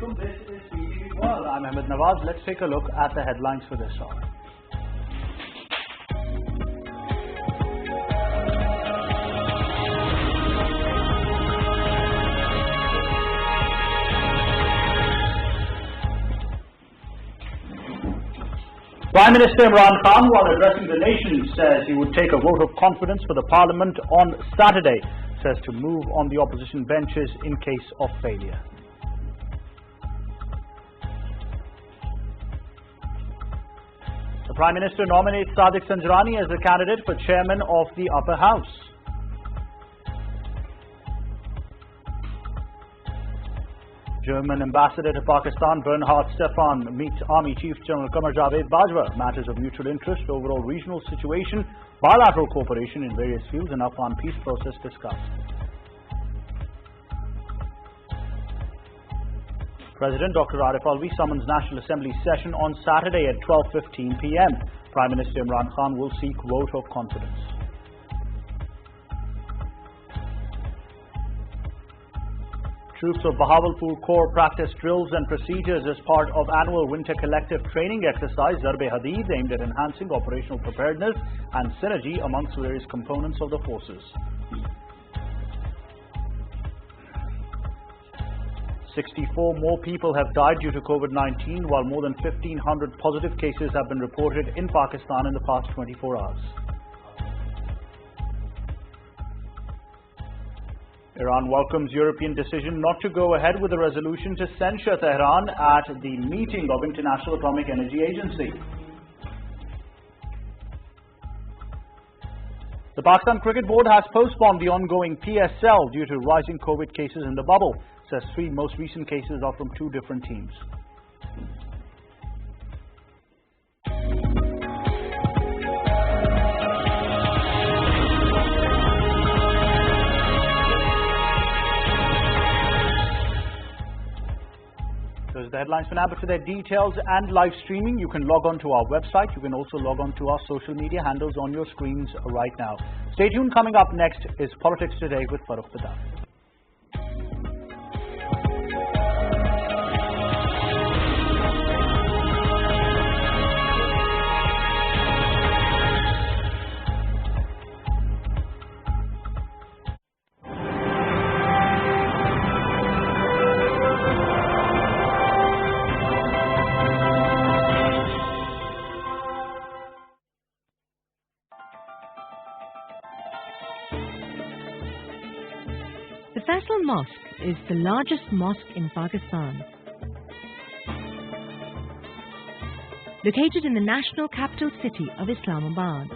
alaikum. This is PTV World. I'm Ahmed Nawaz. Let's take a look at the headlines for this hour. Prime Minister Imran Khan, while addressing the nation, says he would take a vote of confidence for the Parliament on Saturday. Says to move on the opposition benches in case of failure. The Prime Minister nominates Sadiq Sanjarani as the candidate for Chairman of the Upper House. German Ambassador to Pakistan Bernhard Stefan meets Army Chief General Qamar Javed Bajwa. Matters of mutual interest, overall regional situation, bilateral cooperation in various fields and Afghan peace process discussed. President Dr. Arif Alvi summons National Assembly session on Saturday at 12:15 p.m. Prime Minister Imran Khan will seek vote of confidence. Troops of Bahawalpur Corps practice drills and procedures as part of annual winter collective training exercise Zarb-e-Hadid, aimed at enhancing operational preparedness and synergy amongst various components of the forces. 64 more people have died due to COVID-19, while more than 1,500 positive cases have been reported in Pakistan in the past 24 hours. Iran welcomes European decision not to go ahead with a resolution to censure Tehran at the meeting of International Atomic Energy Agency. The Pakistan Cricket Board has postponed the ongoing PSL due to rising COVID cases in the bubble. Says 3 most recent cases are from 2 different teams. Those are the headlines for now, but for their details and live streaming, you can log on to our website. You can also log on to our social media handles on your screens right now. Stay tuned. Coming up next is Politics Today with Farrukh. The Faisal Mosque is the largest mosque in Pakistan. Located in the national capital city of Islamabad.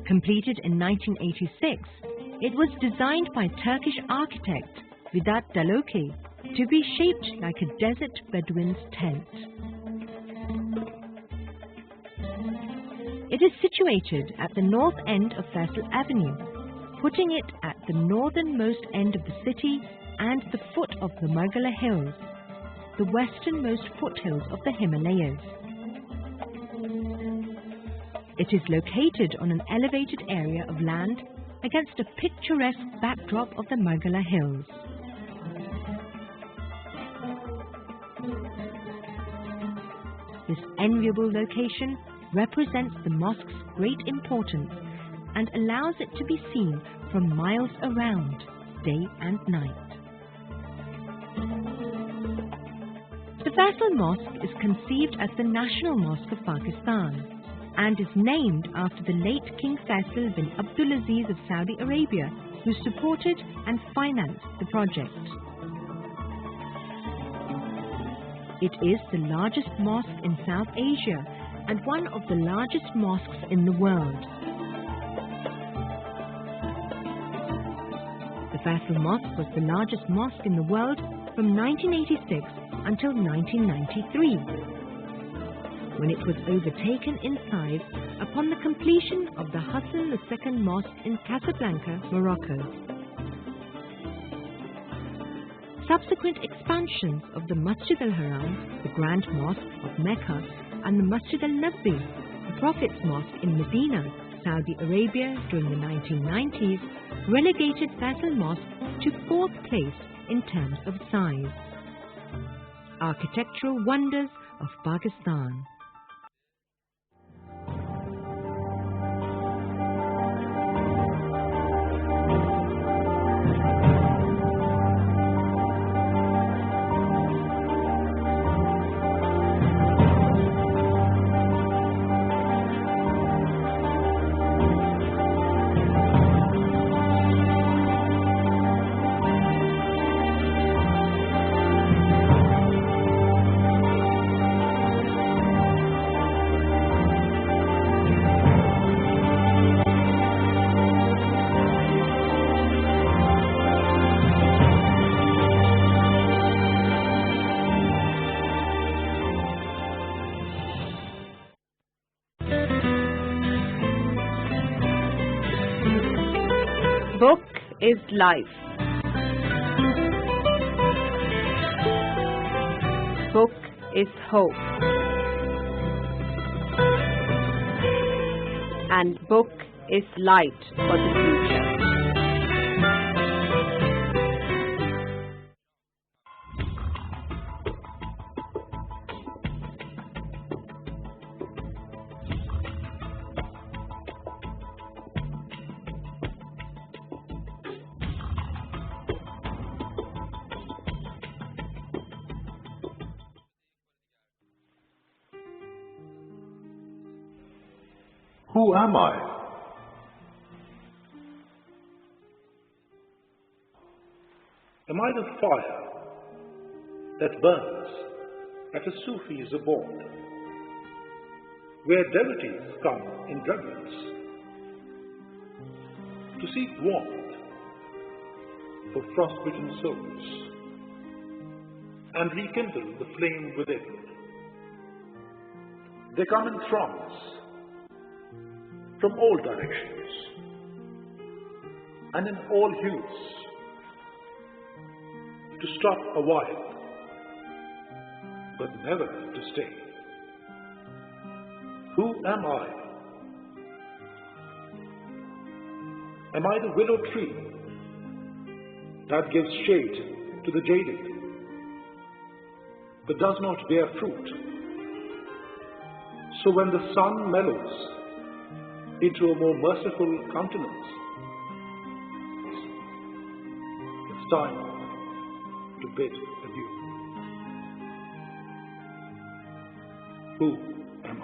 Completed in 1986, it was designed by Turkish architect Vedat Daloki to be shaped like a desert Bedouin's tent. It is situated at the north end of Faisal Avenue, putting it at the northernmost end of the city and the foot of the Margala Hills, the westernmost foothills of the Himalayas. It is located on an elevated area of land against a picturesque backdrop of the Margala Hills. This enviable location represents the mosque's great importance and allows it to be seen from miles around, day and night. The Faisal Mosque is conceived as the national mosque of Pakistan and is named after the late King Faisal bin Abdulaziz of Saudi Arabia, who supported and financed the project. It is the largest mosque in South Asia and one of the largest mosques in the world. The Faisal Mosque was the largest mosque in the world from 1986 until 1993, when it was overtaken in size upon the completion of the Hassan II Mosque in Casablanca, Morocco. Subsequent expansions of the Masjid al-Haram, the Grand Mosque of Mecca, and the Masjid al-Nabi, the Prophet's Mosque in Medina, Saudi Arabia during the 1990s, relegated Faisal Mosque to 4th place in terms of size. Architectural wonders of Pakistan. Book is life. Book is hope. And book is light for the future. Who am I? Am I the fire that burns at a Sufi's abode, where devotees come in reverence to seek warmth for frostbitten souls and rekindle the flame within? They come in throngs from all directions and in all hues to stop a while, but never to stay. Who am I? Am I the willow tree that gives shade to the jaded, but does not bear fruit? So when the sun mellows into a more merciful countenance, it's time to bid adieu. Who am I?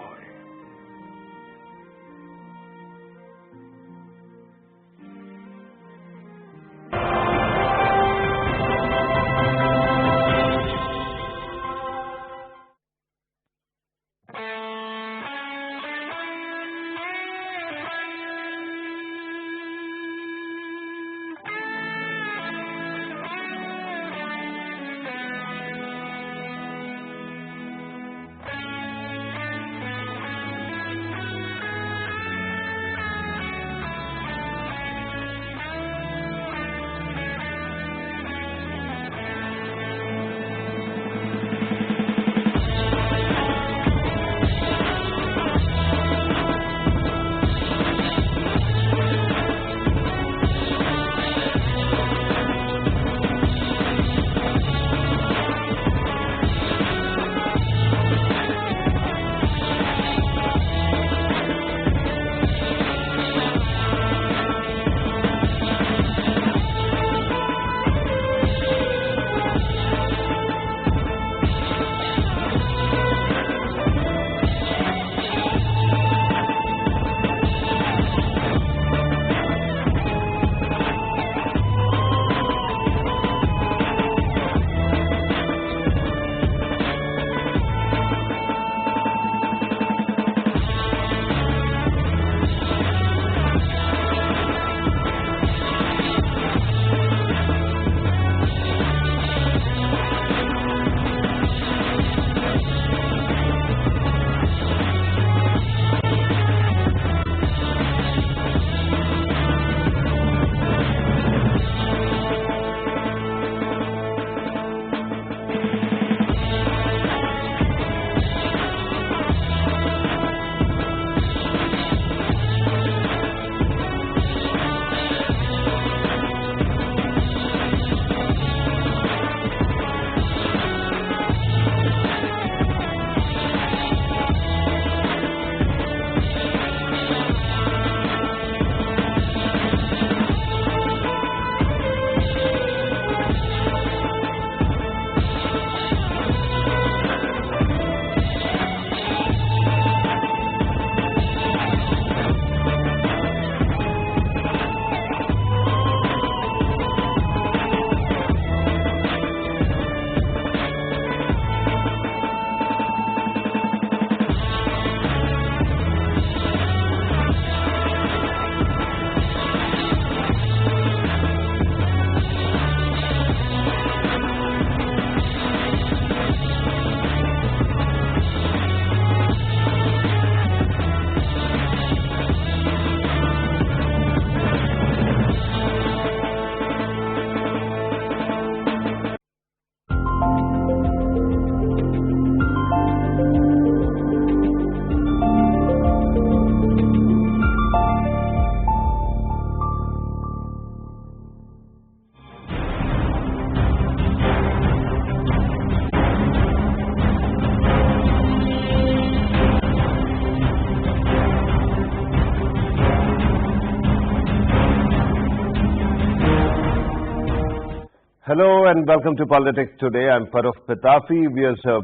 Hello and welcome to Politics Today. I'm Farrukh Pitafi.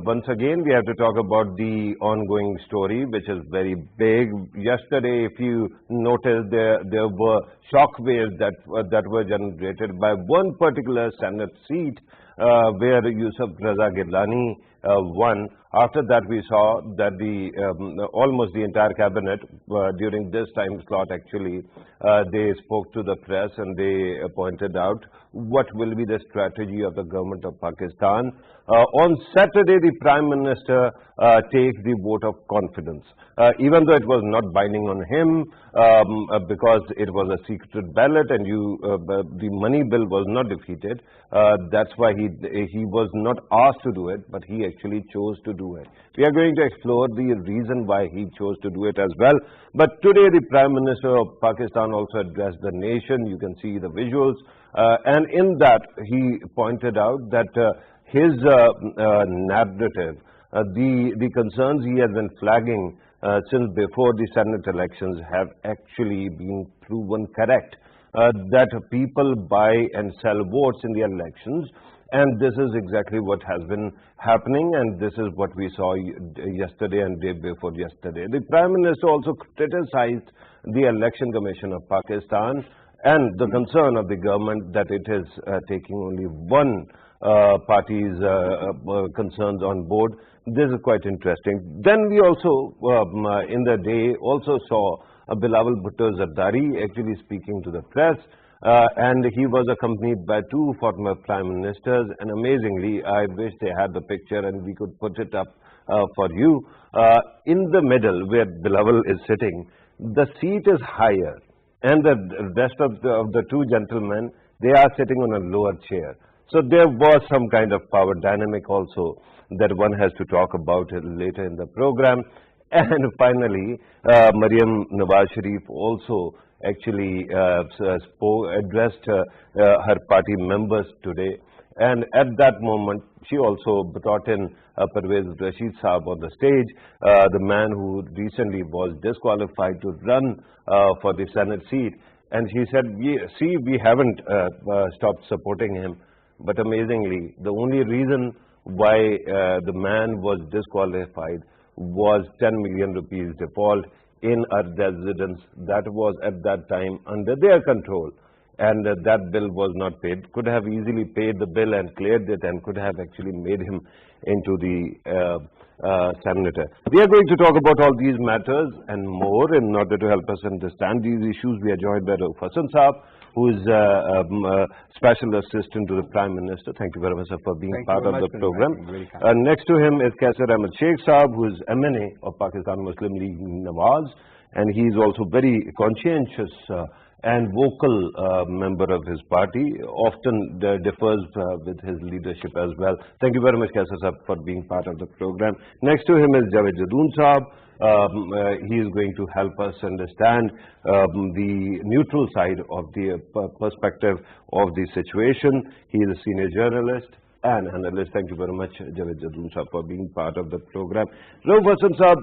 Once again, we have to talk about the ongoing story, which is very big. Yesterday, if you noticed, there were shockwaves that were generated by one particular Senate seat where Yusuf Raza Gilani won. After that, we saw that almost the entire cabinet during this time slot actually they spoke to the press and they pointed out what will be the strategy of the government of Pakistan. On Saturday, the Prime Minister takes the vote of confidence, even though it was not binding on him because it was a secret ballot and the money bill was not defeated. That's why he was not asked to do it, but he actually chose to do it. We are going to explore the reason why he chose to do it as well. But today, the Prime Minister of Pakistan also addressed the nation. You can see the visuals. And in that, he pointed out that his narrative, the concerns he has been flagging since before the Senate elections have actually been proven correct. That people buy and sell votes in the elections, and this is exactly what has been happening, and this is what we saw yesterday and day before yesterday. The Prime Minister also criticized the Election Commission of Pakistan and the concern of the government that it is taking only one party's concerns on board. This is quite interesting. Then we also, in the day, also saw Bilawal Bhutto Zardari actually speaking to the press, and he was accompanied by two former prime ministers, and amazingly, I wish they had the picture and we could put it up for you. In the middle where Bilawal is sitting, the seat is higher, and the rest of the two gentlemen, they are sitting on a lower chair. So there was some kind of power dynamic also that one has to talk about it later in the program. And finally, Maryam Nawaz Sharif also actually addressed her party members today. And at that moment, she also brought in Pervez Rashid Saab on the stage, the man who recently was disqualified to run for the Senate seat. And she said, we haven't stopped supporting him. But amazingly, the only reason why the man was disqualified was 10 million rupees default in a residence that was at that time under their control. And that bill was not paid. Could have easily paid the bill and cleared it and could have actually made him into the senator. We are going to talk about all these matters and more. In order to help us understand these issues, we are joined by Rauf Hassan Saab, who is Special Assistant to the Prime Minister. Thank you very much, sir, for being part of the program. Next to him is Kaisar Ahmed Sheikh Saab, who is MNA of Pakistan Muslim League Nawaz, and he is also very conscientious and vocal member of his party, often differs with his leadership as well. Thank you very much, Kaisar Saab, for being part of the program. Next to him is Javed Jadoon Saab. He is going to help us understand the neutral side of the perspective of the situation. He is a senior journalist and analyst. Thank you very much, Javed Jadoon Saab, for being part of the program. Rauf Hassan Saab,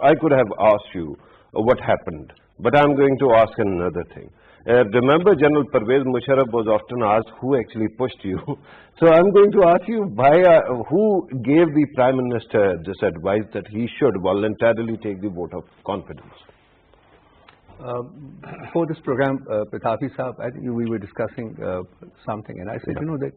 I could have asked you what happened, but I'm going to ask another thing. Remember, General Pervez Musharraf was often asked who actually pushed you. So I'm going to ask you, who gave the Prime Minister this advice that he should voluntarily take the vote of confidence? Before this program, Pitafi Saab, I think we were discussing something, and I said, that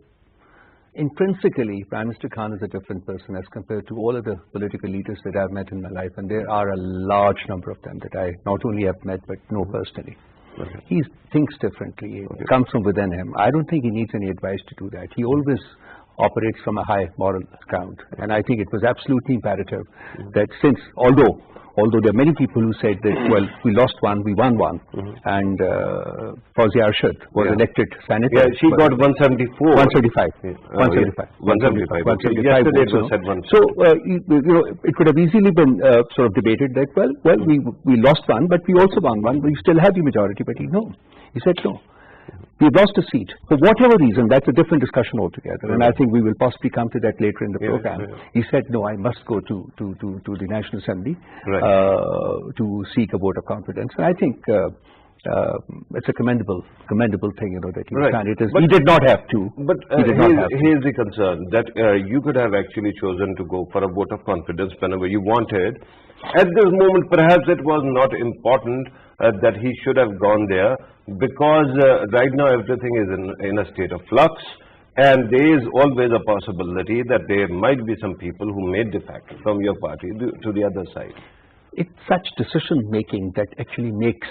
intrinsically, Prime Minister Khan is a different person as compared to all of the political leaders that I've met in my life, and there are a large number of them that I not only have met but know personally. Okay. He thinks differently. It comes from within him. I don't think he needs any advice to do that. He always operates from a high moral ground, and I think it was absolutely imperative that since, although there are many people who said that, well, we lost one, we won one, and Fawzia Arshad was elected senator. Yeah, she got 174. 175. 175. Yesterday it was said 175. So, it could have easily been sort of debated that, well, we lost one, but we also won one. We still have the majority, but he said no. We've lost a seat. For whatever reason, that's a different discussion altogether. And I think we will possibly come to that later in the program. He said, no, I must go to the National Assembly to seek a vote of confidence. And I think it's a commendable thing, you know, that he Right. done. It is. But He did not have to. But He did not have to. here's the concern that you could have actually chosen to go for a vote of confidence whenever you wanted. At this moment, perhaps it was not important that he should have gone there, because right now everything is in a state of flux, and there is always a possibility that there might be some people who may defect from your party to the other side. It's such decision-making that actually makes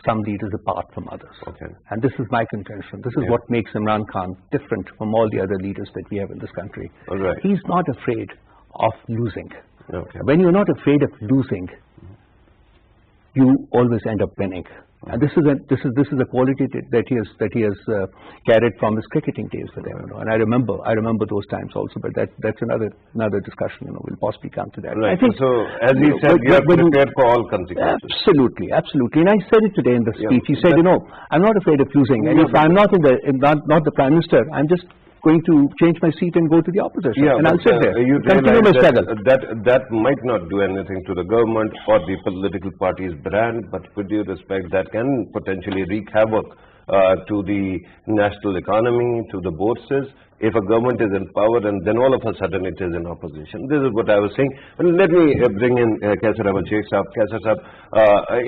some leaders apart from others. Okay. And this is my contention. This is Yeah. what makes Imran Khan different from all the other leaders that we have in this country. All right. He's not afraid of losing. Okay. When you're not afraid of losing, you always end up winning. And this is a quality that he has carried from his cricketing days with them. You know? And I remember those times also. But that's another discussion. You know, we'll possibly come to that. Right. I think, So, as he said, you are prepared for all consequences. Absolutely, absolutely. And I said it today in the speech. Yeah. He said, you know, I'm not afraid of losing. And if I'm not not the Prime Minister, I'm just going to change my seat and go to the opposition. Yeah, and I'll sit there. You Continue my realize struggle. that might not do anything to the government or the political party's brand, but with due respect, that can potentially wreak havoc to the national economy, to the bourses, if a government is in power and then all of a sudden it is in opposition. This is what I was saying. And let me bring in Kaisar Ahmed Sheikh Saab. Kaisar Saab,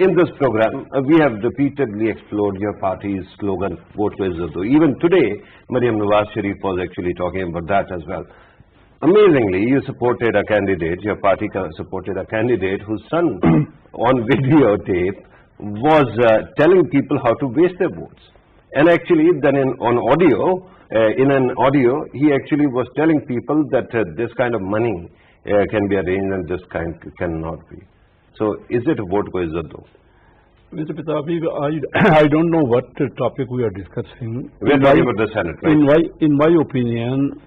in this program, we have repeatedly explored your party's slogan, Vote with Urdu. Even today, Maryam Nawaz Sharif was actually talking about that as well. Amazingly, you supported a candidate, your party supported a candidate whose son on videotape was telling people how to waste their votes. And actually, then in an audio, he actually was telling people that this kind of money can be arranged and this kind cannot be. So, is it a vote for Izzat though? Mr. Pitafi, I don't know what topic we are discussing. We are talking about the Senate, right? In my opinion,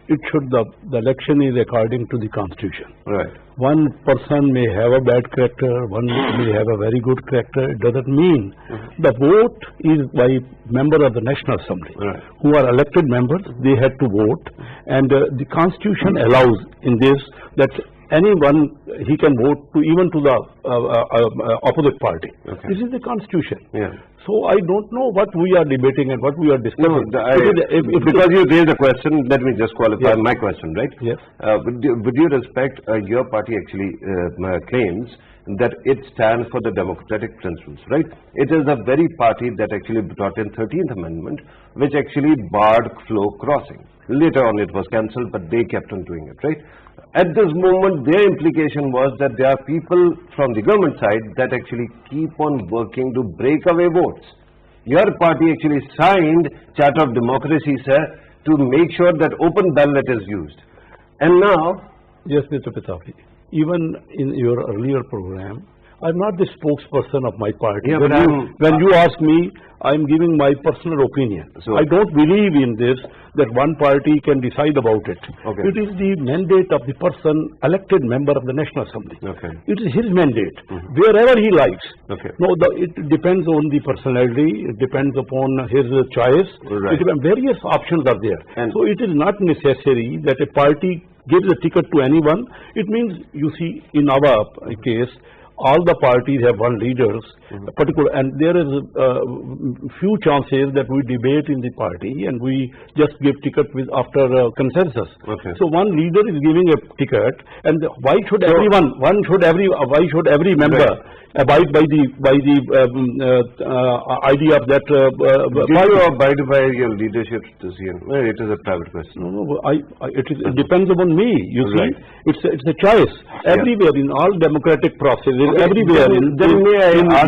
the election is according to the Constitution. Right. One person may have a bad character, one may have a very good character. It doesn't mean the vote is by member of the National Assembly, Right. who are elected members. They had to vote, and the Constitution allows in this that anyone, he can vote to even to the opposite party. Okay. This is the Constitution. Yeah. So I don't know what we are debating and what we are discussing. Because you raised a question, let me just qualify my question, right? Yes. With due respect, your party actually claims that it stands for the democratic principles, right? It is the very party that actually brought in 13th Amendment, which actually barred flow crossing. Later on it was cancelled, but they kept on doing it, right? At this moment, their implication was that there are people from the government side that actually keep on working to break away votes. Your party actually signed Charter of Democracy, sir, to make sure that open ballot is used. And now... Yes, Mr. Pitafi. Even in your earlier program, I'm not the spokesperson of my party. Yeah, when you ask me, I'm giving my personal opinion. So, I don't believe in this, that one party can decide about it. Okay. It is the mandate of the person, elected member of the National Assembly. Okay. It is his mandate, wherever he likes. Okay. No, it depends on the personality, it depends upon his choice. Right. Various options are there. And so it is not necessary that a party gives a ticket to anyone. It means, you see, in our case, all the parties have one leaders, and there is few chances that we debate in the party and we just give ticket after consensus. Okay. So one leader is giving a ticket, and why should every member abide by the idea of that? did you abide by your leadership decision? Well, it is a private question. No, it depends upon me. You Right. see, it's a choice. Everywhere in all democratic processes, Okay, everywhere then may I ask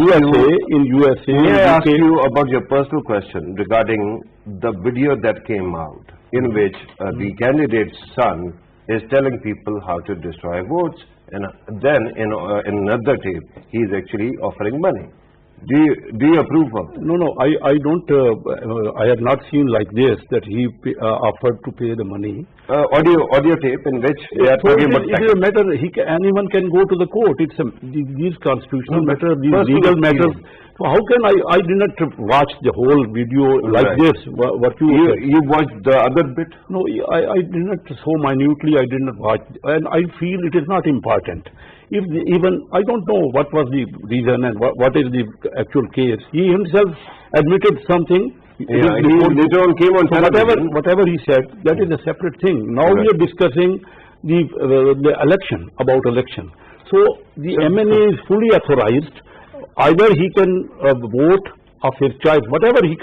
in USA, May I in ask UK, you about your personal question regarding the video that came out in which the candidate's son is telling people how to destroy votes, and then in another tape he is actually offering money. Do you approve of that? No, I don't. I have not seen like this that he offered to pay the money. Audio tape in which they are talking about it is a matter. Anyone can go to the court. It's these constitutional matters, these legal matters. So how can I did not watch the whole video like Right. this? What you watched the other bit? No, I did not so minutely. I did not watch, and I feel it is not important. if even, I don't know what was the reason and what is the actual case. He himself admitted something. Yeah, he later on came on television. Whatever he said, that is a separate thing. Now we are discussing the election, about election. So the MNA is fully authorized. Either he can vote of his choice, whatever he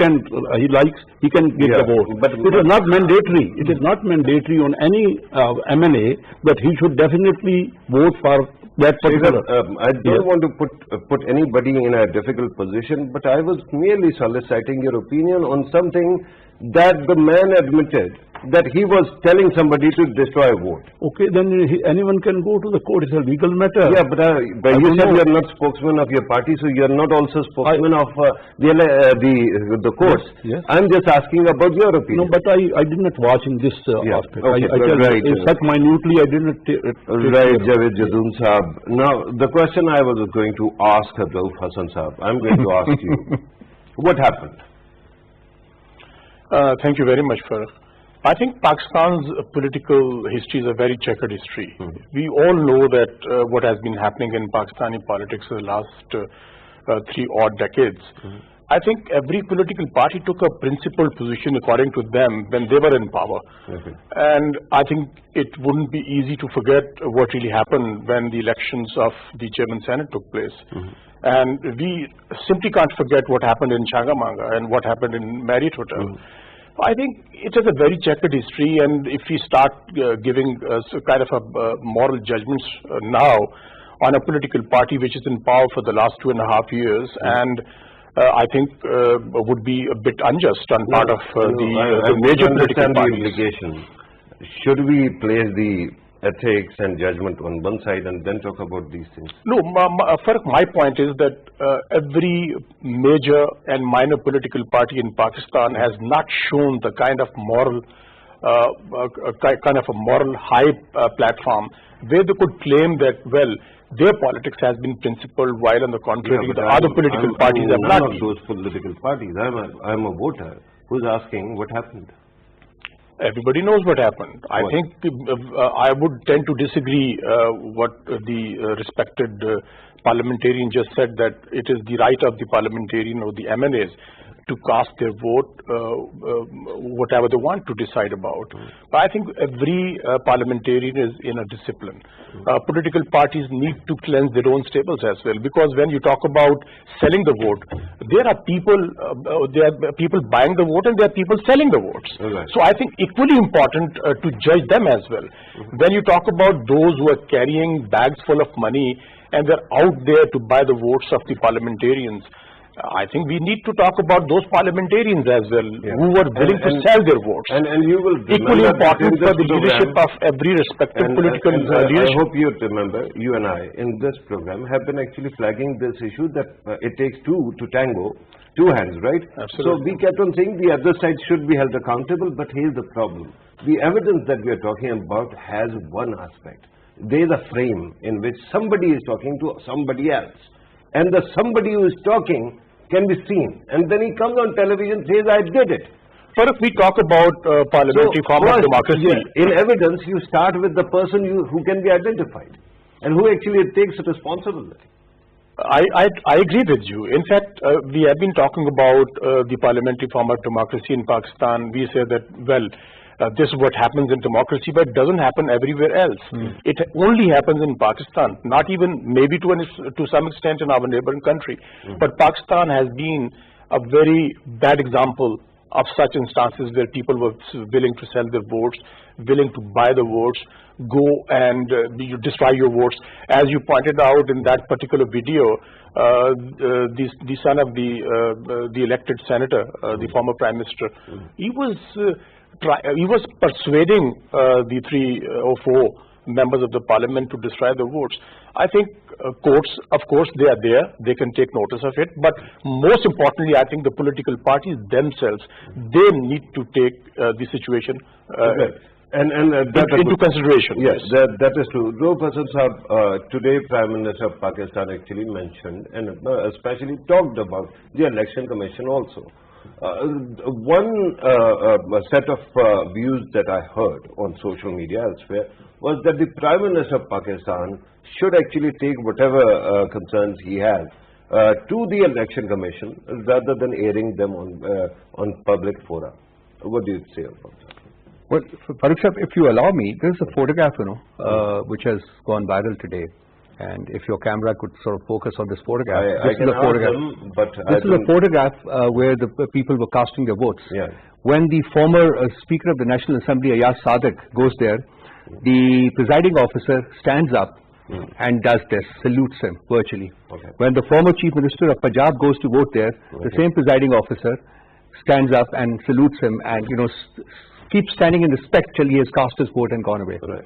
likes, he can give the vote. But it is not mandatory. It is not mandatory on any MNA that he should definitely vote for that particular. I don't want to put anybody in a difficult position, but I was merely soliciting your opinion on something that the man admitted that he was telling somebody to destroy a vote. Okay, then anyone can go to the court. It's a legal matter. Yeah, but you said you are not spokesman of your party, so you are not also spokesman of the courts. Yes. I'm just asking about your opinion. No, but I did not watch in this aspect. Okay, I tell right. you, such minutely I did not. Right, Javed Jadoon Saab. Now, the question I was going to ask Rauf Hassan Saab, I'm going to ask you, what happened? Thank you very much, Farrukh. I think Pakistan's political history is a very checkered history. We all know that what has been happening in Pakistani politics for the last 3 odd decades. I think every political party took a principled position according to them when they were in power. And I think it wouldn't be easy to forget what really happened when the elections of the Chairman Senate took place. And we simply can't forget what happened in Changamanga and what happened in Marriott Hotel. I think it is a very checkered history, and if we start giving kind of a moral judgments now on a political party which is in power for the last 2.5 years, and I think would be a bit unjust on part of the major political parties. Should we place the ethics and judgment on one side and then talk about these things? No, Farrukh, my point is that every major and minor political party in Pakistan has not shown the kind of moral, high platform where they could claim that, well, their politics has been principled, while on the contrary, the other political parties have not. None of those political parties. I'm a voter who's asking what happened. Everybody knows what happened. I think I would tend to disagree what the respected parliamentarian just said, that it is the right of the parliamentarian or the MNAs to cast their vote whatever they want to decide about. But I think every parliamentarian is in a discipline. Political parties need to cleanse their own stables as well, because when you talk about selling the vote, there are people buying the vote and there are people selling the votes. So I think equally important to judge them as well. When you talk about those who are carrying bags full of money and they're out there to buy the votes of the parliamentarians, I think we need to talk about those parliamentarians as well, who were willing to sell their votes. And you will equally important for the leadership of every respective political leadership. I hope you remember, you and I in this program have been actually flagging this issue that it takes two to tango, 2 hands, right? Absolutely. So we kept on saying the other side should be held accountable, but here's the problem. The evidence that we are talking about has one aspect. There is a frame in which somebody is talking to somebody else, and the somebody who is talking can be seen, and then he comes on television and says, I did it. First, we talk about parliamentary form of democracy. In evidence, you start with the person who can be identified and who actually takes responsibility. I agree with you. In fact, we have been talking about the parliamentary form of democracy in Pakistan. We say that, well, this is what happens in democracy, but it doesn't happen everywhere else. It only happens in Pakistan, not even maybe to some extent in our neighboring country. But Pakistan has been a very bad example of such instances where people were willing to sell their votes, willing to buy the votes, go and you destroy your votes. As you pointed out in that particular video, the son of the elected senator, the former prime minister, he was persuading the 3 or 4 members of the parliament to destroy the votes. I think courts, of course, they are there. They can take notice of it. But most importantly, I think the political parties themselves, they need to take the situation into consideration. Yes, that is true. Rauf Hassan Saab, today Prime Minister of Pakistan actually mentioned and especially talked about the Election Commission also. One set of views that I heard on social media elsewhere was that the Prime Minister of Pakistan should actually take whatever concerns he has to the Election Commission rather than airing them on public fora. What do you say about that? Well, Farrukh, if you allow me, there is a photograph, which has gone viral today. And if your camera could sort of focus on this photograph, this is a photograph where the people were casting their votes. Yeah. When the former Speaker of the National Assembly, Ayaz Sadiq, goes there, the presiding officer stands up and does this, salutes him virtually. Okay. When the former Chief Minister of Punjab goes to vote there, the same presiding officer stands up and salutes him and keeps standing in respect till he has cast his vote and gone away. Right.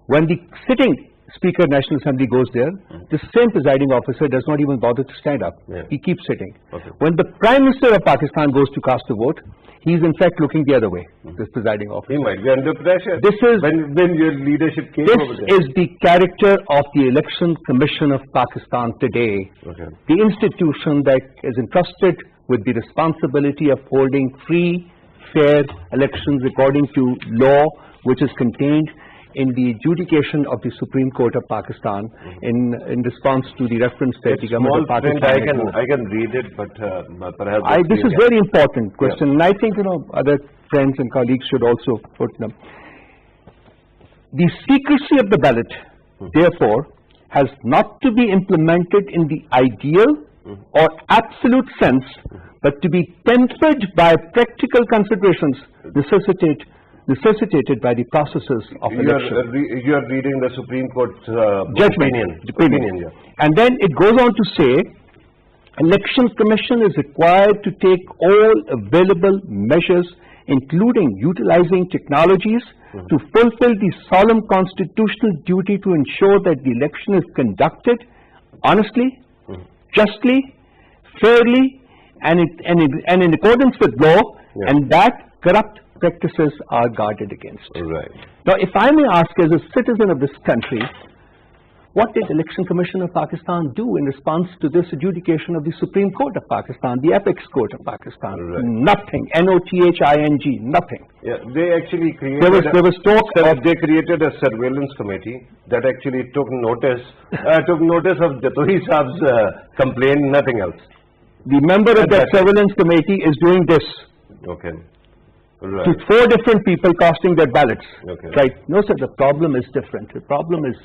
When the sitting Speaker of National Assembly goes there, the same presiding officer does not even bother to stand up. Yeah. He keeps sitting. Okay. When the Prime Minister of Pakistan goes to cast a vote, he is in fact looking the other way, this presiding officer. He might be under pressure. This is when your leadership came over there. This is the character of the Election Commission of Pakistan today. Okay. The institution that is entrusted with the responsibility of holding free, fair elections according to law, which is contained in the adjudication of the Supreme Court of Pakistan in response to the reference that the government of Pakistan I can read it, but perhaps this is very important question, and I think other friends and colleagues should also put them. The secrecy of the ballot, therefore, has not to be implemented in the ideal or absolute sense, but to be tempered by practical considerations necessitated by the processes of election. You are reading the Supreme Court's judgment, opinion, yeah. And then it goes on to say, Election Commission is required to take all available measures, including utilizing technologies, to fulfill the solemn constitutional duty to ensure that the election is conducted honestly, justly, fairly, and in accordance with law, and that corrupt practices are guarded against. Right. Now, if I may ask, as a citizen of this country, what did Election Commission of Pakistan do in response to this adjudication of the Supreme Court of Pakistan, the Apex Court of Pakistan? Right. Nothing. Nothing. Nothing. Yeah, they actually created. There was talk of they created a surveillance committee that actually took notice of Jatoi Saab's complaint. Nothing else. The member of that surveillance committee is doing this. Okay. Right. To 4 different people casting their ballots. Okay. Right. No, sir, the problem is different. The problem is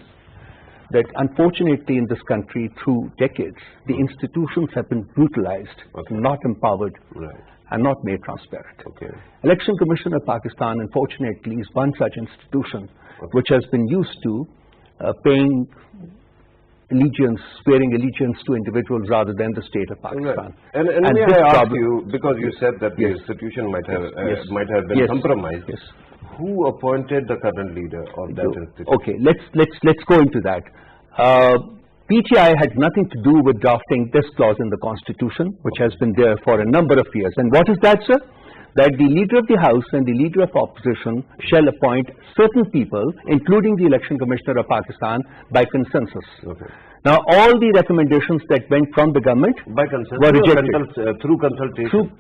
that unfortunately in this country, through decades, the institutions have been brutalized, not empowered, and not made transparent. Okay. Election Commission of Pakistan, unfortunately, is one such institution which has been used to paying allegiance, swearing allegiance to individuals rather than the state of Pakistan. Right. And may I ask you, because you said that the institution might have been compromised. Yes. Who appointed the current leader of that institution? Okay, let's go into that. PTI had nothing to do with drafting this clause in the Constitution, which has been there for a number of years. And what is that, sir? That the Leader of the House and the Leader of Opposition shall appoint certain people, including the Election Commissioner of Pakistan, by consensus. Okay. Now, all the recommendations that went from the government by consensus were rejected. Through consultation?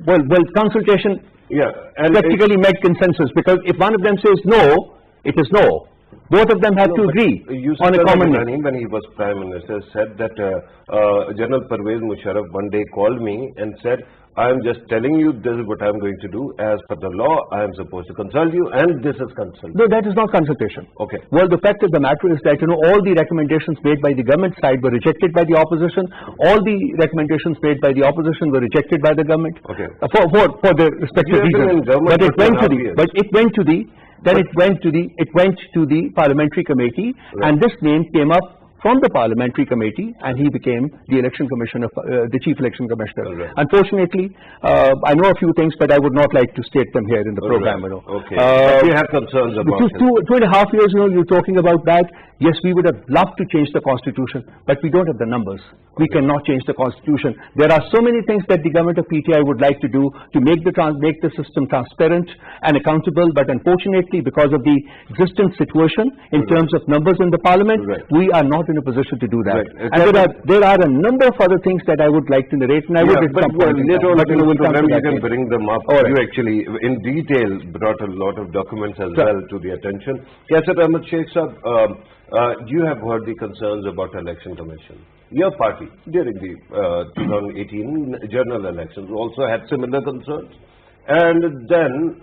Well, consultation practically made consensus, because if one of them says no, it is no. Both of them have to agree on a common name. When he was Prime Minister, said that General Pervez Musharraf one day called me and said, I am just telling you this is what I am going to do. As per the law, I am supposed to consult you, and this is consultation. No, that is not consultation. Okay. Well, the fact of the matter is that, all the recommendations made by the government side were rejected by the opposition. All the recommendations made by the opposition were rejected by the government. Okay. For their respective reasons. But it went to the parliamentary committee, and this name came up from the parliamentary committee, and he became the election commissioner, the chief election commissioner. Right. Unfortunately, I know a few things, but I would not like to state them here in the program. Right. Okay. But you have concerns about it. 2.5 years, you're talking about that. Yes, we would have loved to change the constitution, but we don't have the numbers. We cannot change the constitution. There are so many things that the government of PTI would like to do to make the system transparent and accountable, but unfortunately, because of the existing situation in terms of numbers in the parliament, we are not in in a position to do that. Right. And there are a number of other things that I would like to narrate, and I would at some point. Later on in the we'll program, you can later. bring them up. All right. You actually, in detail, brought a lot of documents as well to the attention. Kaisar Ahmed Sheikh Sahab, you have heard the concerns about election commission. Your party, during the 2018 general elections, also had similar concerns. And then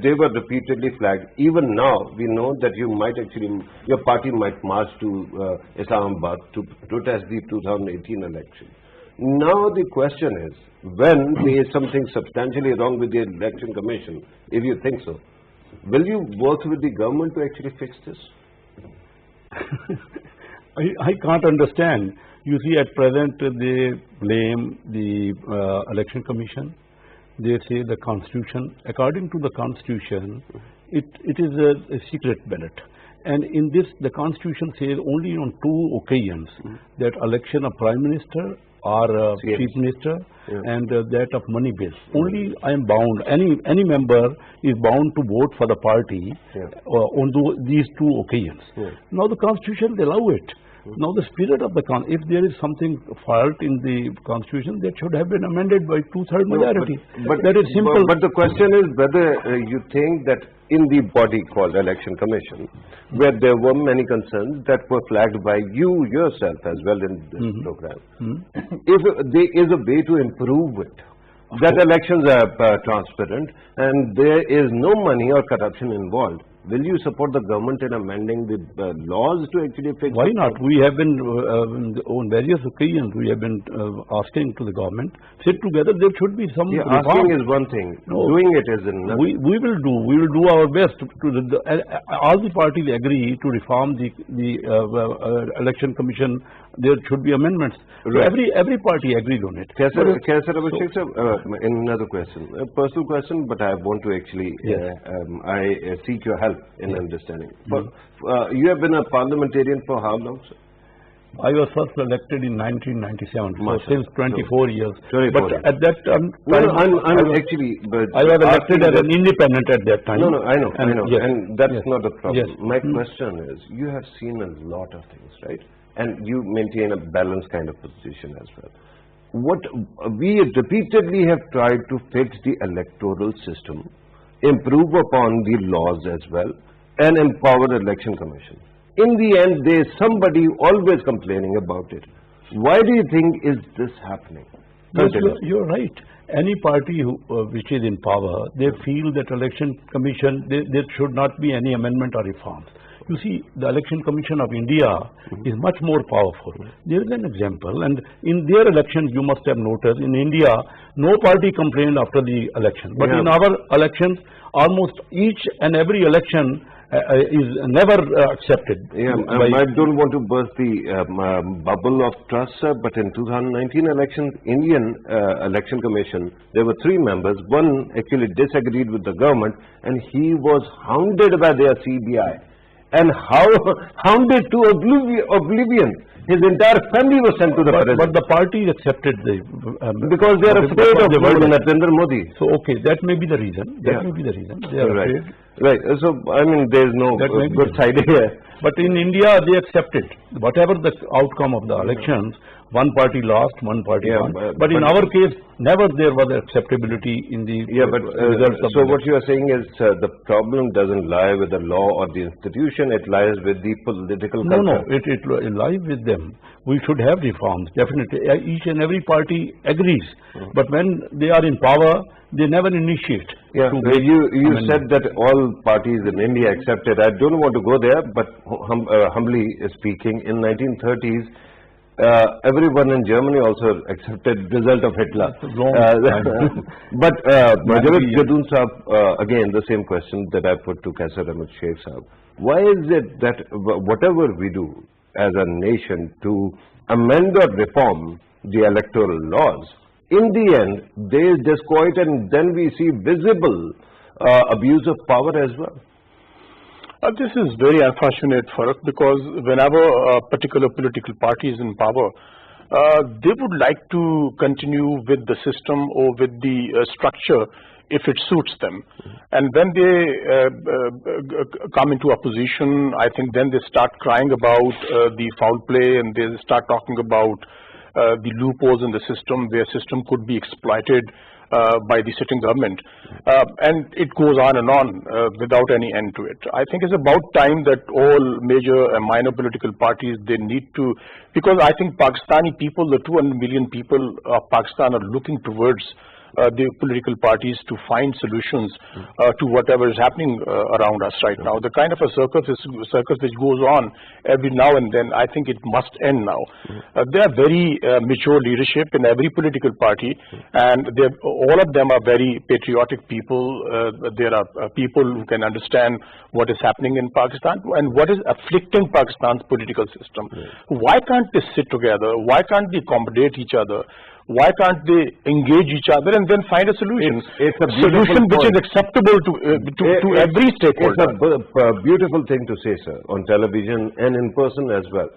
they were repeatedly flagged. Even now, we know that you might actually, your party might march to Islamabad to protest the 2018 election. Now the question is, when there is something substantially wrong with the election commission, if you think so, will you work with the government to actually fix this? I can't understand. You see, at present, they blame the election commission. They say the constitution. According to the constitution, it is a secret ballot. And in this, the constitution says only on 2 occasions that election of prime minister or chief minister and that of money bill. Only I am bound, any member is bound to vote for the party on these 2 occasions. Now the constitution allow it. Now the spirit of the if there is something fault in the constitution, that should have been amended by 2/3 majority. But that is simple. But the question is whether you think that in the body called election commission, where there were many concerns that were flagged by you yourself as well in this program, if there is a way to improve it, that elections are transparent and there is no money or corruption involved, will you support the government in amending the laws to actually fix it? Why not? We have been, on various occasions, we have been asking to the government, sit together, there should be some reform. Asking is one thing, doing it is another. We will do our best. All the parties agree to reform the election commission. There should be amendments. Right. So every party agreed on it. Kaisar Ahmed Sheikh Sahab, another question, a personal question, but I want to actually, I seek your help in understanding. You have been a parliamentarian for how long, sir? I was first elected in 1997, so since 24 years. But at that time, I was elected as an independent at that time. No, I know, and that's not the problem. My question is, you have seen a lot of things, right? And you maintain a balanced kind of position as well. What we repeatedly have tried to fix the electoral system, improve upon the laws as well, and empower the election commission. In the end, there is somebody always complaining about it. Why do you think is this happening? Yes, you're right. Any party which is in power, they feel that election commission, there should not be any amendment or reforms. You see, the Election Commission of India is much more powerful. There is an example, and in their elections, you must have noticed, in India, no party complained after the election. But in our elections, almost each and every election is never accepted. I don't want to burst the bubble of trust, sir, but in 2019 elections, Indian Election Commission, there were 3 members. One actually disagreed with the government, and he was hounded by their CBI. And hounded to oblivion. His entire family was sent to the president. But the party accepted because they are afraid of Narendra Modi. So, okay, that may be the reason. That may be the reason. They are afraid. Right. So, I mean, there is no good side here. But in India, they accepted. Whatever the outcome of the elections, one party lost, one party won. But in our case, never there was acceptability in the results of so what you are saying is the problem doesn't lie with the law or the institution, it lies with the political culture. No, it lies with them. We should have reforms, definitely. Each and every party agrees. But when they are in power, they never initiate. You said that all parties in India accepted. I don't want to go there, but humbly speaking, in 1930s, everyone in Germany also accepted result of Hitler. But Javed Gadun Sahab, again the same question that I put to Kaisar Ahmed Sheikh Sahab. Why is it that whatever we do as a nation to amend or reform the electoral laws, in the end there is disquiet and then we see visible abuse of power as well? This is very unfortunate, Farrukh, because whenever a particular political party is in power, they would like to continue with the system or with the structure if it suits them. And when they come into opposition, I think then they start crying about the foul play, and they start talking about the loopholes in the system, where system could be exploited by the sitting government, and it goes on and on without any end to it. I think it's about time that all major and minor political parties, they need to, because I think Pakistani people, the 200 million people of Pakistan, are looking towards the political parties to find solutions to whatever is happening around us right now. The kind of a circus which goes on every now and then, I think it must end now. There are very mature leadership in every political party, and all of them are very patriotic people. There are people who can understand what is happening in Pakistan and what is afflicting Pakistan's political system. Why can't they sit together? Why can't they accommodate each other? Why can't they engage each other and then find a solution? It's a solution which is acceptable to every stakeholder. It's a beautiful thing to say, sir, on television and in person as well.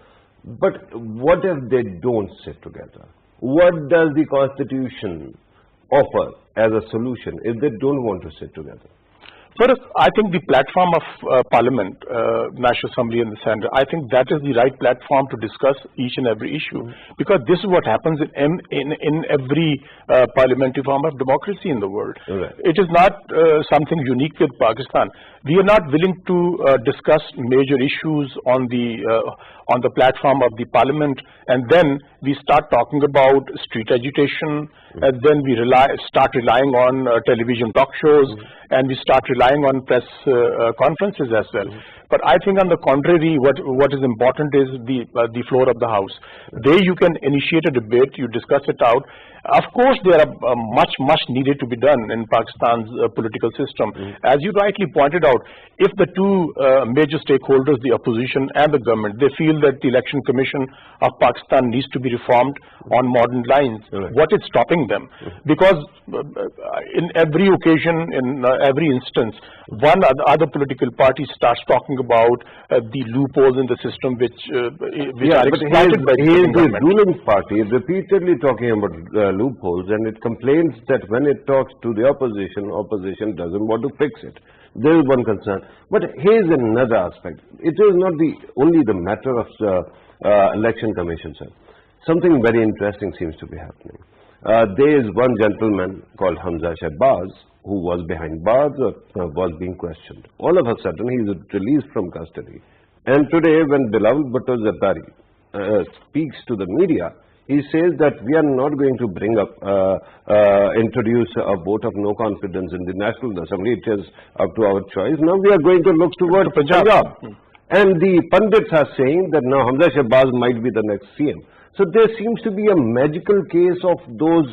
But what if they don't sit together? What does the Constitution offer as a solution if they don't want to sit together? First, I think the platform of Parliament, National Assembly and the Senate, I think that is the right platform to discuss each and every issue, because this is what happens in every parliamentary form of democracy in the world. Right. It is not something unique with Pakistan. We are not willing to discuss major issues on the platform of the Parliament, and then we start talking about street agitation, and then we start relying on television talk shows, and we start relying on press conferences as well. But I think on the contrary, what is important is the floor of the House. There you can initiate a debate, you discuss it out. Of course, there are much needed to be done in Pakistan's political system. As you rightly pointed out, if the two major stakeholders, the opposition and the government, they feel that the Election Commission of Pakistan needs to be reformed on modern lines, what is stopping them? Because in every occasion, in every instance, one or the other political party starts talking about the loopholes in the system which are exploited by the government. The ruling party repeatedly talking about loopholes, and it complains that when it talks to the opposition doesn't want to fix it. There is one concern. But here's another aspect. It is not only the matter of election commission, sir. Something very interesting seems to be happening. There is one gentleman called Hamza Shahbaz who was behind bars or was being questioned. All of a sudden, he is released from custody. And today, when Bilal Bhutto Zardari speaks to the media, he says that we are not going to introduce a vote of no confidence in the National Assembly. It is up to our choice. Now we are going to look towards Punjab. And the pundits are saying that now Hamza Shahbaz might be the next CM. So there seems to be a magical case of those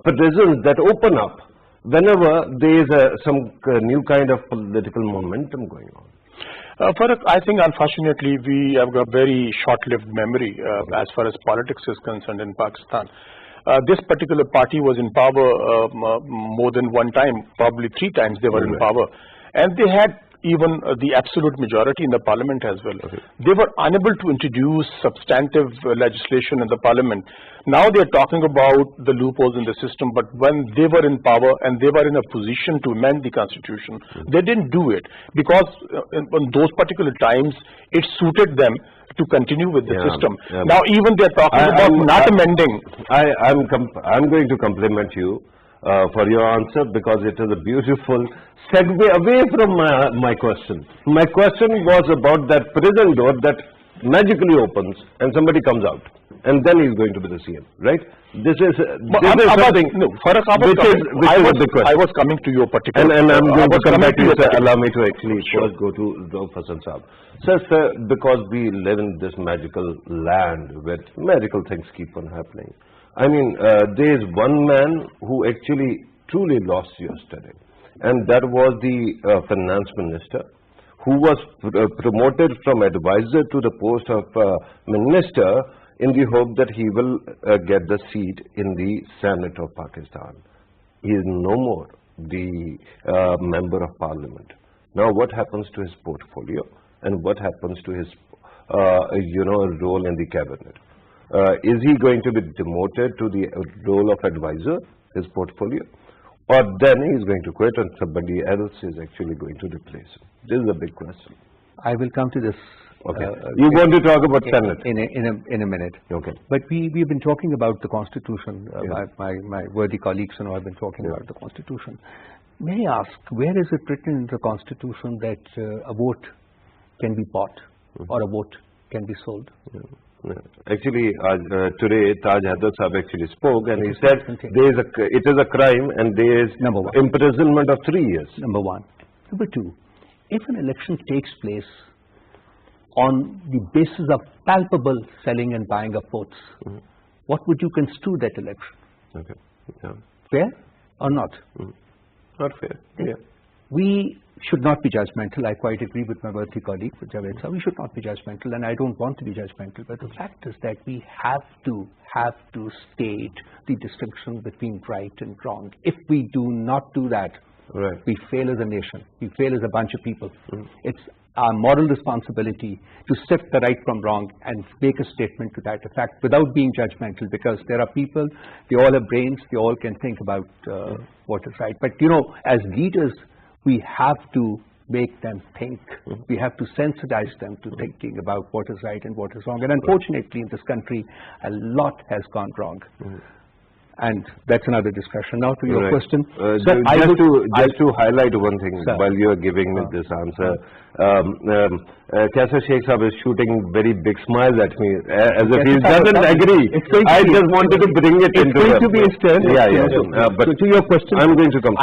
prisons that open up whenever there is some new kind of political momentum going on. Farrukh, I think unfortunately we have got very short-lived memory as far as politics is concerned in Pakistan. This particular party was in power more than one time, probably 3 times they were in power, and they had even the absolute majority in the parliament as well. They were unable to introduce substantive legislation in the parliament. Now they are talking about the loopholes in the system, but when they were in power and they were in a position to amend the constitution, they didn't do it because in those particular times it suited them to continue with the system. Now even they are talking about not amending. I'm going to compliment you for your answer, because it is a beautiful segue away from my question. My question was about that prison door that magically opens and somebody comes out, and then he's going to be the CM, right? This is something. No, Farrukh, I was coming to your particular. And I'm going to come back to you, sir. Allow me to actually first go to Faisal Saab. Sir, because we live in this magical land where magical things keep on happening. I mean, there is one man who actually truly lost yesterday, and that was the finance minister, who was promoted from advisor to the post of minister in the hope that he will get the seat in the Senate of Pakistan. He is no more the member of parliament. Now what happens to his portfolio, and what happens to his role in the cabinet? Is he going to be demoted to the role of advisor, his portfolio? or then he's going to quit and somebody else is actually going to replace him? This is a big question. I will come to this. Okay. You want to talk about Senate? In a minute. Okay. But we've been talking about the Constitution. My worthy colleagues and I have been talking about the Constitution. May I ask, where is it written in the Constitution that a vote can be bought or a vote can be sold? Actually, today Taj Haider Sahib actually spoke and he said it is a crime and there is imprisonment of 3 years. Number one. Number two, if an election takes place on the basis of palpable selling and buying of votes, what would you construe that election? Okay. Yeah. Fair or not? Not fair. Yeah. We should not be judgmental. I quite agree with my worthy colleague, Javed Sahib. We should not be judgmental, and I don't want to be judgmental. But the fact is that we have to state the distinction between right and wrong. If we do not do that, we fail as a nation. We fail as a bunch of people. It's our moral responsibility to sift the right from wrong and make a statement to that effect without being judgmental, because there are people, they all have brains, they all can think about what is right. But you know, as leaders, we have to make them think. We have to sensitize them to thinking about what is right and what is wrong. And unfortunately, in this country, a lot has gone wrong. And that's another discussion. Now to your question. Just to highlight one thing, while you are giving me this answer, Kaisar Sheikh Sahib is shooting very big smiles at me as if he doesn't agree. I just wanted to bring it into It's going to be a stern. But so to your question, I'm going to come to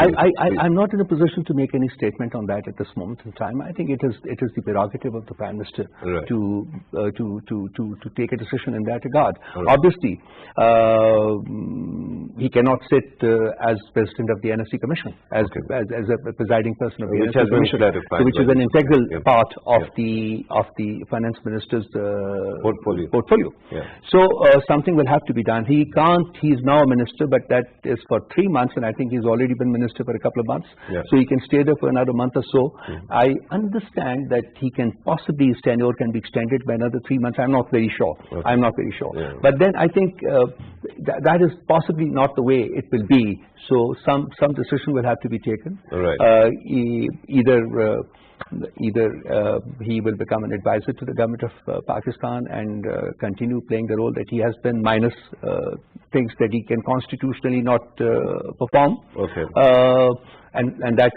I'm not in a position to make any statement on that at this moment in time. I think it is the prerogative of the Prime Minister to take a decision in that regard. Obviously, he cannot sit as President of the NSC Commission, as a presiding person of the NSC Commission, which is an integral part of the Finance Minister's portfolio. So something will have to be done. He can't. He's now a minister, but that is for 3 months, and I think he's already been minister for a couple of months. So he can stay there for another month or so. I understand that he can possibly, his tenure can be extended by another 3 months. I'm not very sure. I'm not very sure. But then I think that is possibly not the way it will be. So some decision will have to be taken. Either he will become an advisor to the government of Pakistan and continue playing the role that he has been, minus things that he can constitutionally not perform. And that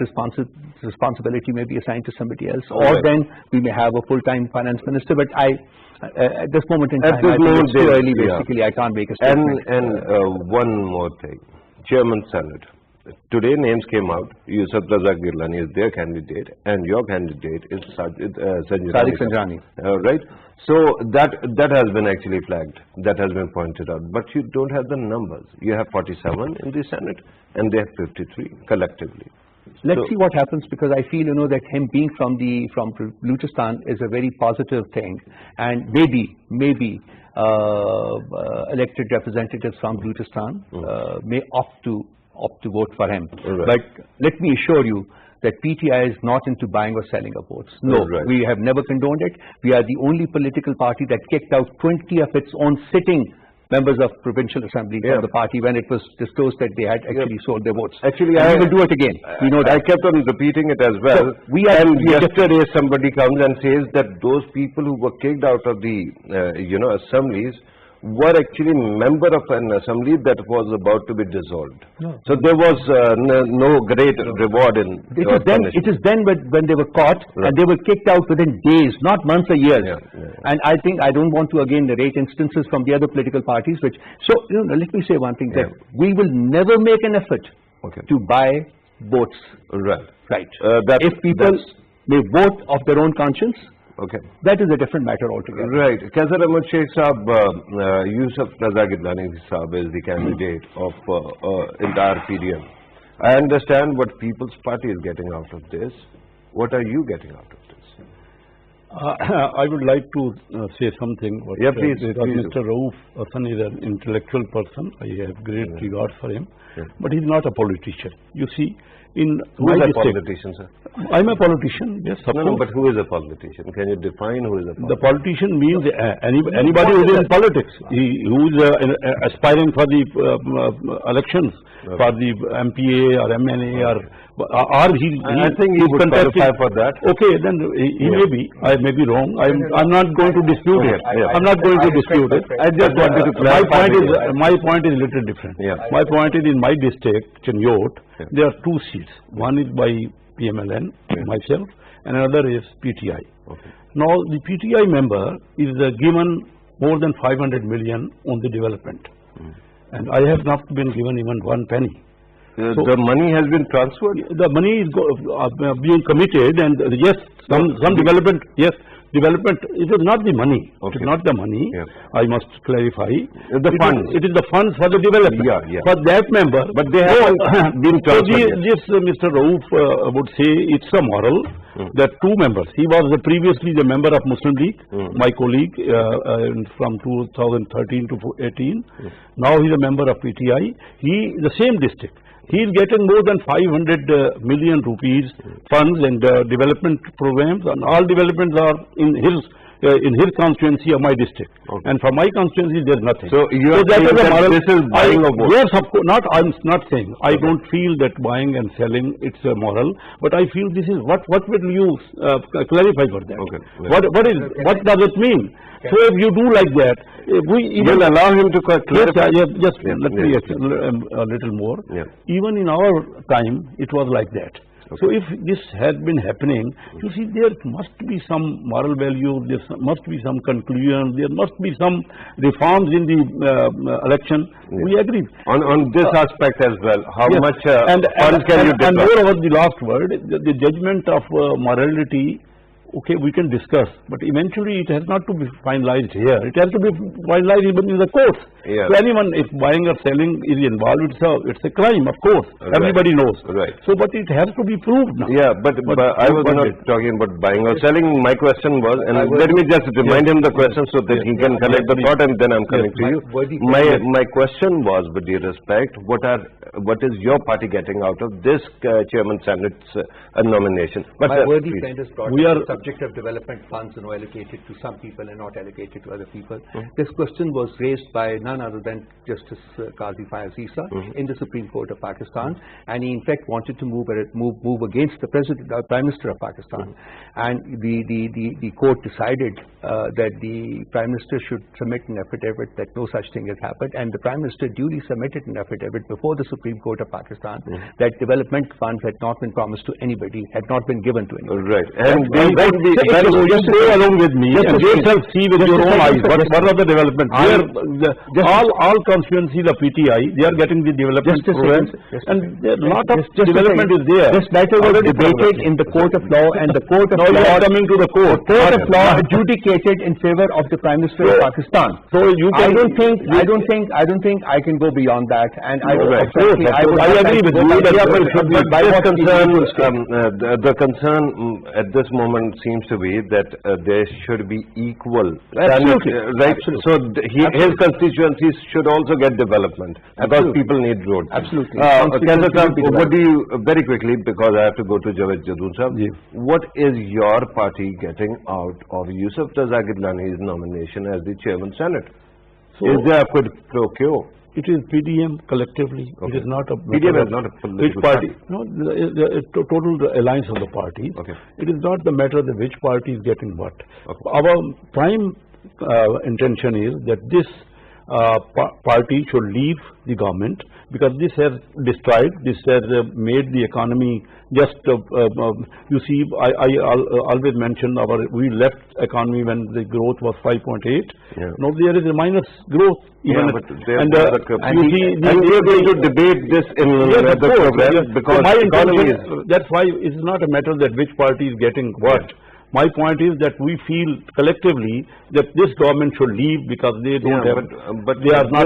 responsibility may be assigned to somebody else, or then we may have a full-time finance minister. But at this moment in time, I think it's too early. Basically, I can't make a statement. And one more thing, Chairman Senate. Today names came out. Yusuf Raza Gilani is their candidate, and your candidate is Sadiq Sanjani. Right? So that has been actually flagged. That has been pointed out. But you don't have the numbers. You have 47 in the Senate, and they have 53 collectively. Let's see what happens, because I feel, that him being from Balochistan is a very positive thing, and maybe elected representatives from Balochistan may opt to vote for him. But let me assure you that PTI is not into buying or selling of votes. No, we have never condoned it. We are the only political party that kicked out 20 of its own sitting members of provincial assembly from the party when it was disclosed that they had actually sold their votes. Actually, we will do it again. We know that. I kept on repeating it as well. So yesterday somebody comes and says that those people who were kicked out of the assemblies were actually member of an assembly that was about to be dissolved. So there was no great reward in it is then when they were caught and they were kicked out within days, not months or years. And I think I don't want to again narrate instances from the other political parties. So let me say one thing, that we will never make an effort to buy votes. If people may vote of their own conscience, that is a different matter altogether. Right. Kaisar Ahmad Sheikh Sahib, Yusuf Raza Gilani Sahib is the candidate of entire PDM. I understand what People's Party is getting out of this. What are you getting out of this? I would like to say something. Please. Mr. Rauf Hassan is an intellectual person. I have great regard for him. But he's not a politician. You see, in who is a politician, sir? I'm a politician, yes, of No, course. but who is a politician? Can you define who is a politician? The politician means anybody who is in politics, who is aspiring for the elections, for the MPA or MNA or he I think he would qualify for that. Okay, then he may be. I may be wrong. I'm not going to dispute it. I'm not going to dispute it. I just wanted to clarify. My point is a little different. My point is in my district, Chanyot, there are two seats. One is by PMLN, myself, and another is PTI. Now, the PTI member is given more than 500 million on the development. And I have not been given even 1 penny. So the money has been transferred? The money is being committed, and yes, some development, yes, development, it is not the money. It is not the money, I must clarify. The funds. It is the funds for the development. For that member. But they haven't been transferred. So Mr. Rauf would say it's a moral that 2 members. He was previously the member of Muslim League, my colleague from 2013 to 18. Now he is a member of PTI. He the same district. He is getting more than 500 million rupees funds and development programs, and all developments are in his constituency of my district. And for my constituency, there is nothing. So you are saying that this is buying of votes? Yes, of course. I'm not saying. I don't feel that buying and selling it's moral, but I feel this is what will you clarify for that? What does it mean? So if you do like that, we will allow him to clarify. Just let me a little more. Even in our time, it was like that. So if this had been happening, you see, there must be some moral value, there must be some conclusion, there must be some reforms in the election. We agree. On this aspect as well, how much funds can you deploy? And moreover, the last word, the judgment of morality, okay, we can discuss, but eventually it has not to be finalized here. It has to be finalized even in the courts. So anyone, if buying or selling is involved, it's a crime, of course. Everybody knows. So, but it has to be proved now. But I was not talking about buying or selling. My question was, and let me just remind him the question so that he can collect the thought, and then I'm coming to you. My question was, with due respect, what is your party getting out of this Chairman Senate's nomination? But my worthy friend has brought the subject of development funds allocated to some people and not allocated to other people. This question was raised by none other than Justice Qazi Fayaz Issa in the Supreme Court of Pakistan, and he in fact wanted to move against the Prime Minister of Pakistan, and the court decided that the Prime Minister should submit an affidavit that no such thing has happened, and the Prime Minister duly submitted an affidavit before the Supreme Court of Pakistan that development funds had not been promised to anybody, had not been given to anybody. And just go along with me and yourself see with your own eyes what are the developments. All constituencies of PTI, they are getting the development programs, and a lot of development is there. This matter was debated in the court of law, and the court of law coming to the court. The court of law adjudicated in favor of the Prime Minister of Pakistan. So you can, I don't think I can go beyond that, and I agree with you. The concern at this moment seems to be that there should be equal. Absolutely. Right? So his constituencies should also get development because people need roads. Absolutely. What do you, very quickly, because I have to go to Javed Jadoon sir, what is your party getting out of Yusuf Razak Gilani's nomination as the Chairman Senate? So is there a quid pro quo? It is PDM collectively. It is not a PDM is not a political party. No, the total alliance of the parties. It is not the matter that which party is getting what. Our prime intention is that this party should leave the government, because this has destroyed, this has made the economy just, you see, I always mention we left economy when the growth was 5.8. Now there is a minus growth. Even and we are going to debate this in the program, because my economy that's why it's not a matter that which party is getting what. My point is that we feel collectively that this government should leave because they don't have. But they are not.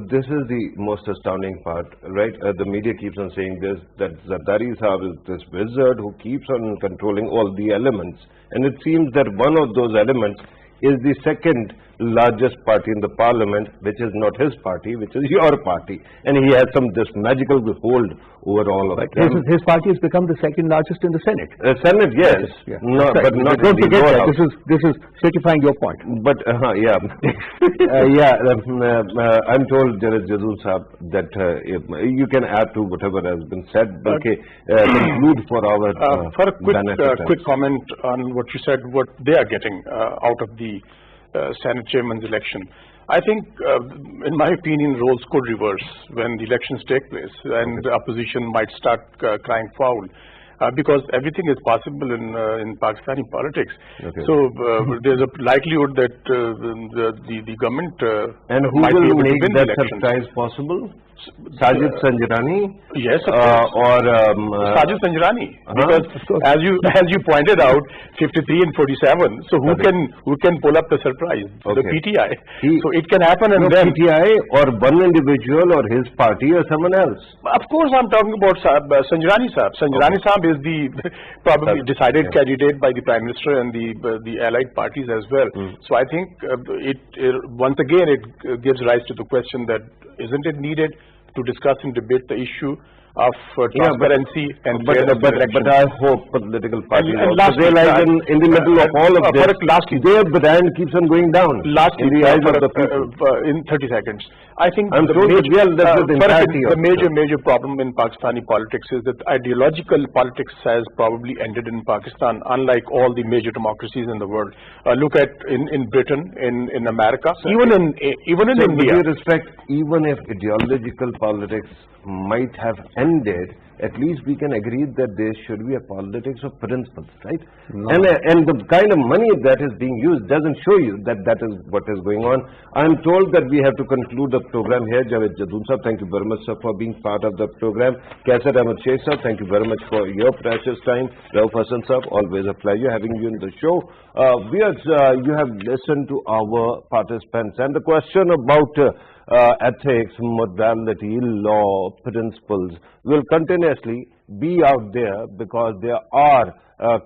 This is the most astounding part, right? The media keeps on saying this, that Zardari Sahab is this wizard who keeps on controlling all the elements, and it seems that one of those elements is the second largest party in the parliament, which is not his party, which is your party, and he has this magical hold over all of them. His party has become the second largest in the Senate. Senate, yes, Yeah. no, Right. but not Don't in the forget lower that. house. This is certifying your point. But yeah, I'm told Jadul Sahab that you can add to whatever has been said, but conclude for our For a benefit. quick comment on what you said, what they are getting out of the Senate chairman's election. I think, in my opinion, roles could reverse when the elections take place, and the opposition might start crying foul. Because everything is possible in Pakistani politics. So there's a likelihood that the government and who might be will able to make win that the elections. surprise possible? Sajid Sanjrani? Yes, of course. Or Sajid Sanjrani, because as you pointed out, 53 and 47. So who can pull up the surprise? The PTI. So it can happen, and then PTI or one individual or his party or someone else. Of course, I'm talking about Sanjrani Sahab. Sanjrani Sahab is the probably decided candidate by the Prime Minister and the allied parties as well. So I think once again it gives rise to the question that isn't it needed to discuss and debate the issue of transparency and fairness in elections. But I hope political parties And also realize in the middle of all of this, their brand keeps on going down in the eyes of the people. In 30 seconds. I think the major problem in Pakistani politics is that ideological politics has probably ended in Pakistan, unlike all the major democracies in the world. Look at in Britain, in America, even in India. With due respect, even if ideological politics might have ended, at least we can agree that there should be a politics of principles, right? And the kind of money that is being used doesn't show you that is what is going on. I'm told that we have to conclude the program here. Javed Jadul Sahab, thank you very much, sir, for being part of the program. Kaisar Ahmed Sheikh sir, thank you very much for your precious time. Rauf Hassan sir, always a pleasure having you in the show. You have listened to our participants, and the question about ethics, morality, law, principles will continuously be out there, because there are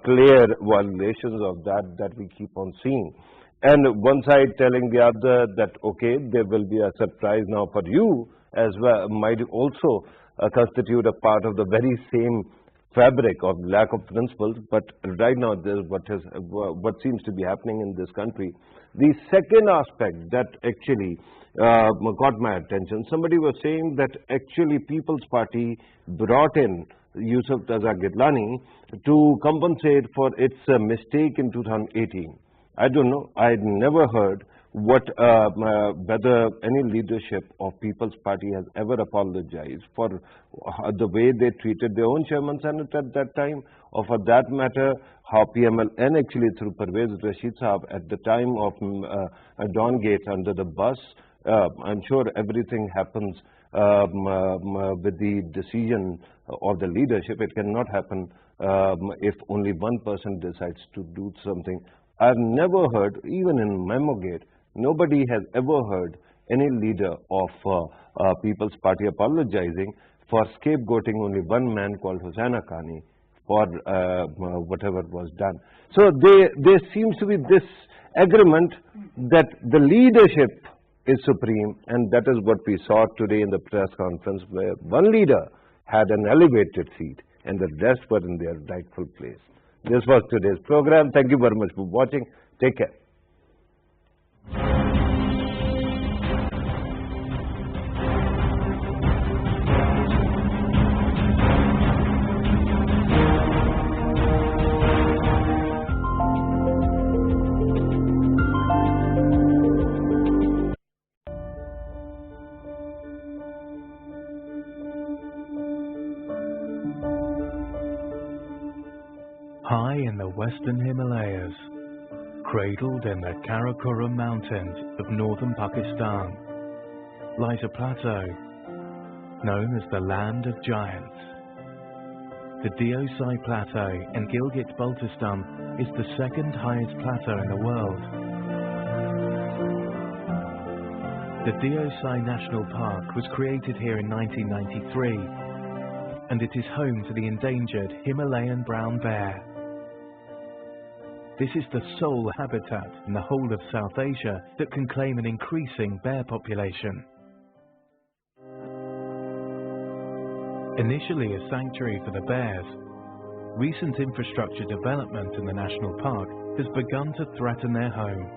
clear violations of that we keep on seeing. And one side telling the other that, okay, there will be a surprise now for you as well, might also constitute a part of the very same fabric of lack of principles. But right now, this is what seems to be happening in this country. The second aspect that actually got my attention, somebody was saying that actually People's Party brought in Yusuf Taza Gidlani to compensate for its mistake in 2018. I don't know. I had never heard whether any leadership of People's Party has ever apologized for the way they treated their own chairman Senate at that time, or for that matter, how PMLN actually threw Pervez Rashid Saab at the time of Dawn Gate under the bus. I'm sure everything happens with the decision of the leadership. It cannot happen if only one person decides to do something. I've never heard, even in Memogate, nobody has ever heard any leader of People's Party apologizing for scapegoating only one man called Hussain Haqqani for whatever was done. So there seems to be this agreement that the leadership is supreme, and that is what we saw today in the press conference, where one leader had an elevated seat and the rest were in their rightful place. This was today's program. Thank you very much for watching. Take care. High in the western Himalayas, cradled in the Karakoram mountains of northern Pakistan, lies a plateau known as the Land of Giants. The Deosai Plateau in Gilgit-Baltistan is the second highest plateau in the world. The Deosai National Park was created here in 1993, and it is home to the endangered Himalayan brown bear. This is the sole habitat in the whole of South Asia that can claim an increasing bear population. Initially a sanctuary for the bears, recent infrastructure development in the national park has begun to threaten their home.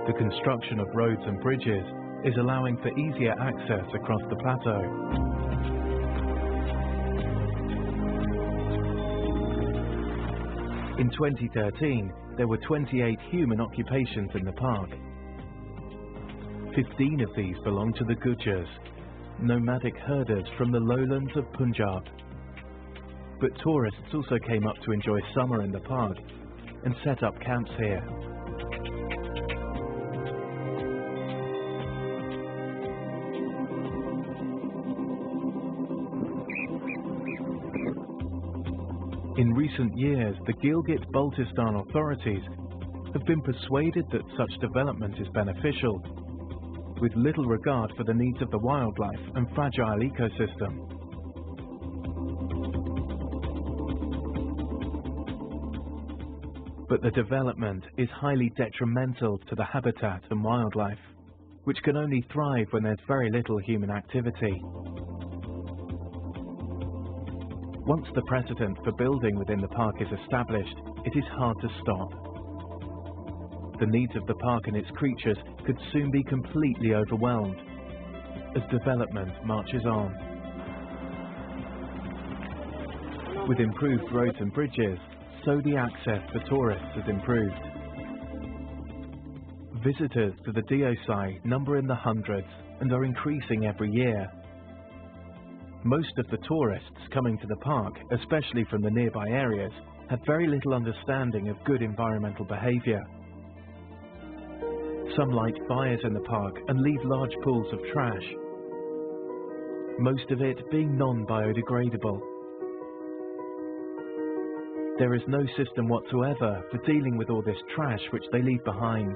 The construction of roads and bridges is allowing for easier access across the plateau. In 2013, there were 28 human occupations in the park. 15 of these belong to the Gujars, nomadic herders from the lowlands of Punjab. But tourists also came up to enjoy summer in the park and set up camps here. In recent years, the Gilgit-Baltistan authorities have been persuaded that such development is beneficial, with little regard for the needs of the wildlife and fragile ecosystem. But the development is highly detrimental to the habitat and wildlife, which can only thrive when there's very little human activity. Once the precedent for building within the park is established, it is hard to stop. The needs of the park and its creatures could soon be completely overwhelmed as development marches on. With improved roads and bridges, so the access for tourists has improved. Visitors to the Deosai number in the hundreds and are increasing every year. Most of the tourists coming to the park, especially from the nearby areas, have very little understanding of good environmental behaviour. Some light fires in the park and leave large pools of trash, most of it being non-biodegradable. There is no system whatsoever for dealing with all this trash which they leave behind.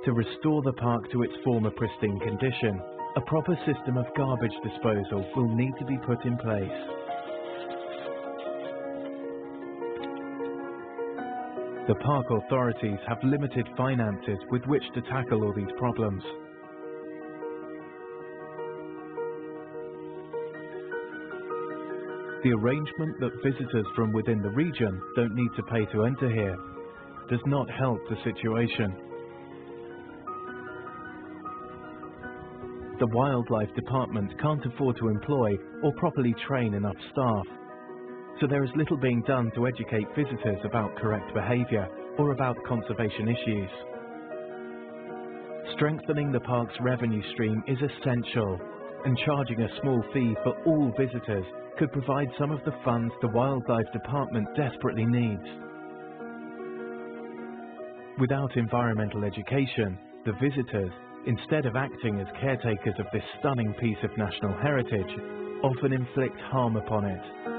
To restore the park to its former pristine condition, a proper system of garbage disposal will need to be put in place. The park authorities have limited finances with which to tackle all these problems. The arrangement that visitors from within the region don't need to pay to enter here does not help the situation. The Wildlife Department can't afford to employ or properly train enough staff, so there is little being done to educate visitors about correct behaviour or about conservation issues. Strengthening the park's revenue stream is essential, and charging a small fee for all visitors could provide some of the funds the Wildlife Department desperately needs. Without environmental education, the visitors, instead of acting as caretakers of this stunning piece of national heritage, often inflict harm upon it.